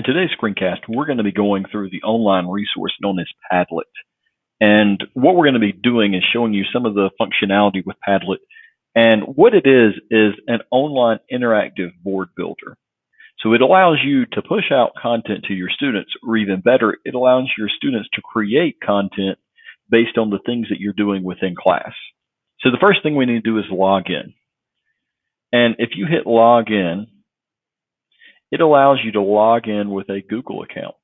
In today's screencast, we're going to be going through the online resource known as Padlet. And what we're going to be doing is showing you some of the functionality with Padlet. And what it is an online interactive board builder. So it allows you to push out content to your students, or even better, it allows your students to create content based on the things that you're doing within class. So the first thing we need to do is log in. And if you hit log in, it allows you to log in with a Google account.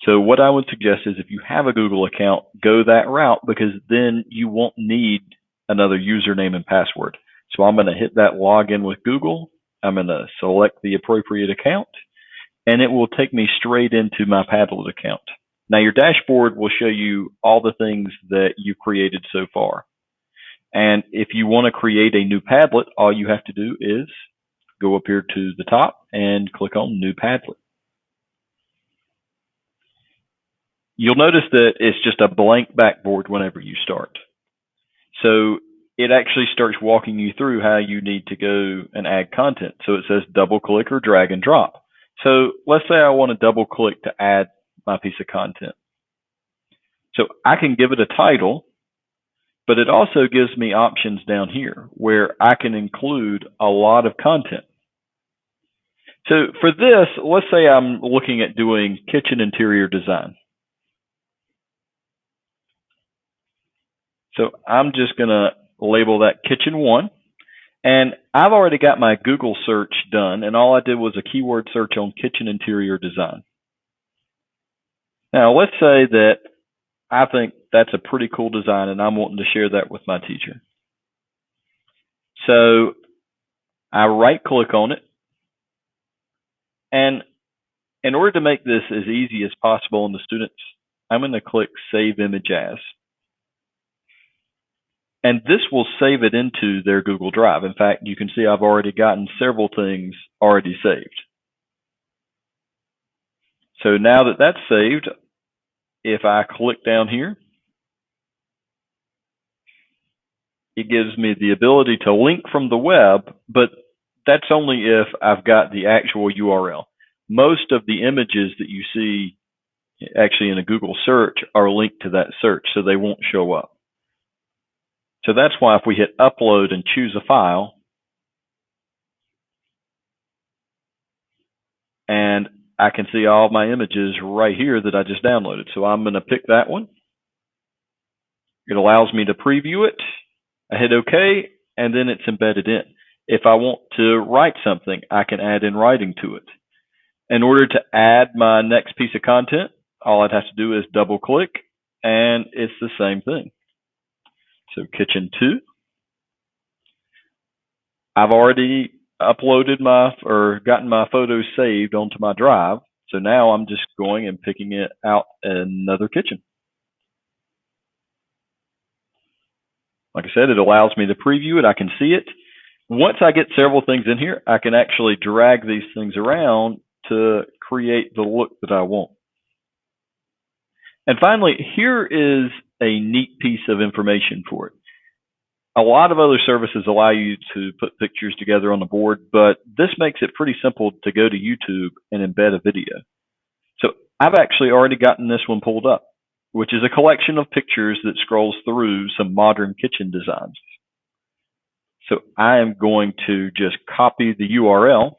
So what I would suggest is if you have a Google account, go that route, because then you won't need another username and password. So I'm going to hit that login with Google. I'm going to select the appropriate account, and it will take me straight into my Padlet account. Now your dashboard will show you all the things that you've created so far. And if you want to create a new Padlet, all you have to do is go up here to the top and click on New Padlet. You'll notice that it's just a blank backboard whenever you start. So it actually starts walking you through how you need to go and add content. So it says double click or drag and drop. So let's say I want to double click to add my piece of content. So I can give it a title, but it also gives me options down here where I can include a lot of content. So for this, let's say I'm looking at doing kitchen interior design. So I'm just going to label that kitchen 1. And I've already got my Google search done, and all I did was a keyword search on kitchen interior design. Now let's say that I think that's a pretty cool design and I'm wanting to share that with my teacher. So I right click on it, and in order to make this as easy as possible on the students, I'm going to click Save Image As. And this will save it into their Google Drive. In fact, you can see I've already gotten several things already saved. So now that that's saved, if I click down here, it gives me the ability to link from the web, but that's only if I've got the actual URL. Most of the images that you see actually in a Google search are linked to that search, so they won't show up. So that's why if we hit upload and choose a file, and I can see all my images right here that I just downloaded. So I'm going to pick that one. It allows me to preview it. I hit OK, and then it's embedded in. If I want to write something, I can add in writing to it. In order to add my next piece of content, all I'd have to do is double click, and it's the same thing. So kitchen 2. I've already uploaded gotten my photos saved onto my drive. So now I'm just going and picking it out another kitchen. Like I said, it allows me to preview it. I can see it. Once I get several things in here, I can actually drag these things around to create the look that I want. And finally, here is a neat piece of information for it. A lot of other services allow you to put pictures together on the board, but this makes it pretty simple to go to YouTube and embed a video. So I've actually already gotten this one pulled up, which is a collection of pictures that scrolls through some modern kitchen designs. So I am going to just copy the URL.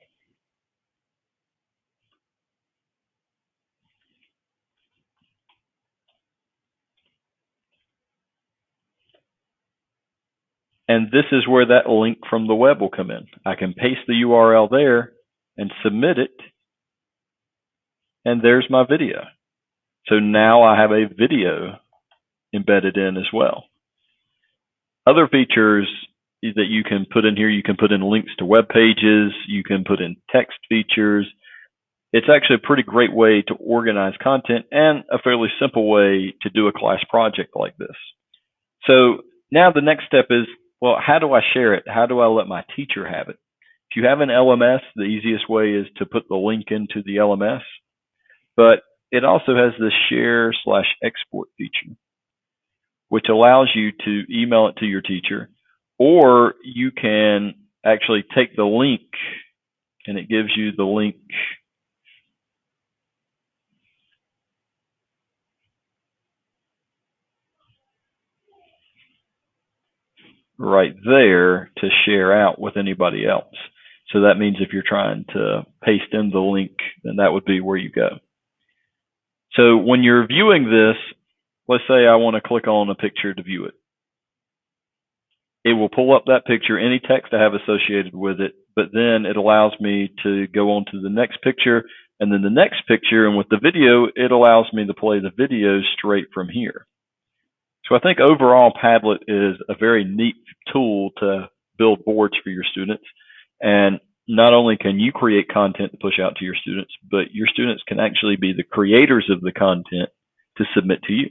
And this is where that link from the web will come in. I can paste the URL there and submit it. And there's my video. So now I have a video embedded in as well. Other features that you can put in here, you can put in links to web pages, you can put in text features. It's actually a pretty great way to organize content and a fairly simple way to do a class project like this. So now the next step is, well, how do I share it? How do I let my teacher have it? If you have an LMS, the easiest way is to put the link into the LMS, but it also has this share/export feature, which allows you to email it to your teacher, or you can actually take the link, and it gives you the link right there to share out with anybody else. So that means if you're trying to paste in the link, then that would be where you go. So when you're viewing this, let's say I want to click on a picture to view it. It will pull up that picture, any text I have associated with it, but then it allows me to go on to the next picture and then the next picture. And with the video, it allows me to play the video straight from here. So I think overall Padlet is a very neat tool to build boards for your students. And not only can you create content to push out to your students, but your students can actually be the creators of the content to submit to you.